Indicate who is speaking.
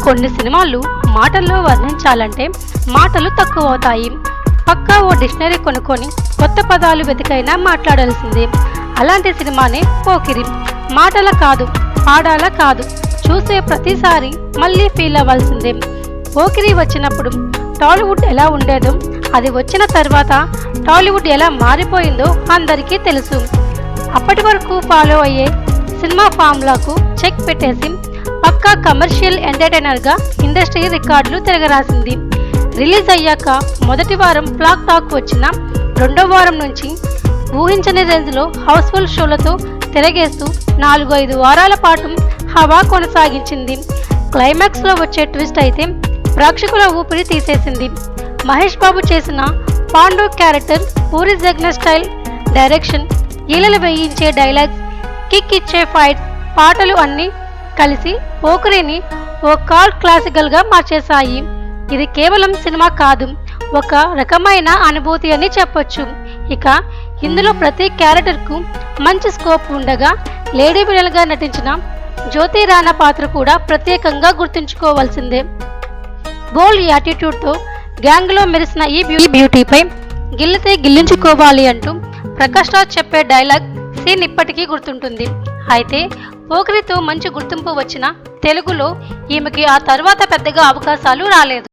Speaker 1: కొన్ని సినిమాలు మాటల్లో వర్ణించాలంటే మాటలు తక్కువ అవుతాయి. పక్కా ఓ డిక్షనరీ కొనుక్కొని కొత్త పదాలు వెతికైనా మాట్లాడాల్సిందే. అలాంటి సినిమానే పోకిరి. మాటల కాదు, పాడాల కాదు, చూసే ప్రతిసారి మళ్ళీ ఫీల్ అవ్వాల్సిందే. పోకిరి వచ్చినప్పుడు టాలీవుడ్ ఎలా ఉండేదో, అది వచ్చిన తర్వాత టాలీవుడ్ ఎలా మారిపోయిందో అందరికీ తెలుసు. అప్పటి వరకు ఫాలో అయ్యే సినిమా ఫార్ములాకు చెక్ పెట్టేసి పక్కా కమర్షియల్ ఎంటర్టైనర్గా ఇండస్ట్రీ రికార్డులు తిరగరాసింది. రిలీజ్ అయ్యాక మొదటి వారం ఫ్లాక్ టాక్ వచ్చిన రెండో వారం నుంచి ఊహించని రేంజ్లో హౌస్ఫుల్ షోలతో తిరగేస్తూ 4-5 వారాల పాటు హవా కొనసాగించింది. క్లైమాక్స్లో వచ్చే ట్విస్ట్ అయితే ప్రేక్షకుల ఊపిరి తీసేసింది. మహేష్ బాబు చేసిన Pandu character, Puri Jagannadh style direction, ఈలలు వేయించే డైలాగ్స్, కిక్ ఇచ్చే ఫైట్స్, పాటలు అన్నీ కలిసి పోకిరిని ఓ కాల్ట్ క్లాసికల్గా మార్చేశాయి. ఇది కేవలం సినిమా కాదు, ఒక రకమైన అనుభూతి అని చెప్పొచ్చు. ఇక ఇందులో ప్రతి క్యారెక్టర్కు మంచి స్కోప్ ఉండగా లేడీ విలన్గా నటించిన జ్యోతి రాణా పాత్ర కూడా ప్రత్యేకంగా గుర్తుంచుకోవాల్సిందే. బోల్డ్ యాటిట్యూడ్తో గ్యాంగ్లో మెరిసిన ఈ బ్యూటీపై గిల్లితే గిల్లించుకోవాలి అంటూ ప్రకాష్ రాజ్ చెప్పే డైలాగ్ సీన్ ఇప్పటికీ గుర్తుంటుంది. అయితే పోకిరితో మంచి గుర్తింపు వచ్చిన తెలుగులో ఈమెకి ఆ తర్వాత పెద్దగా అవకాశాలు రాలేదు.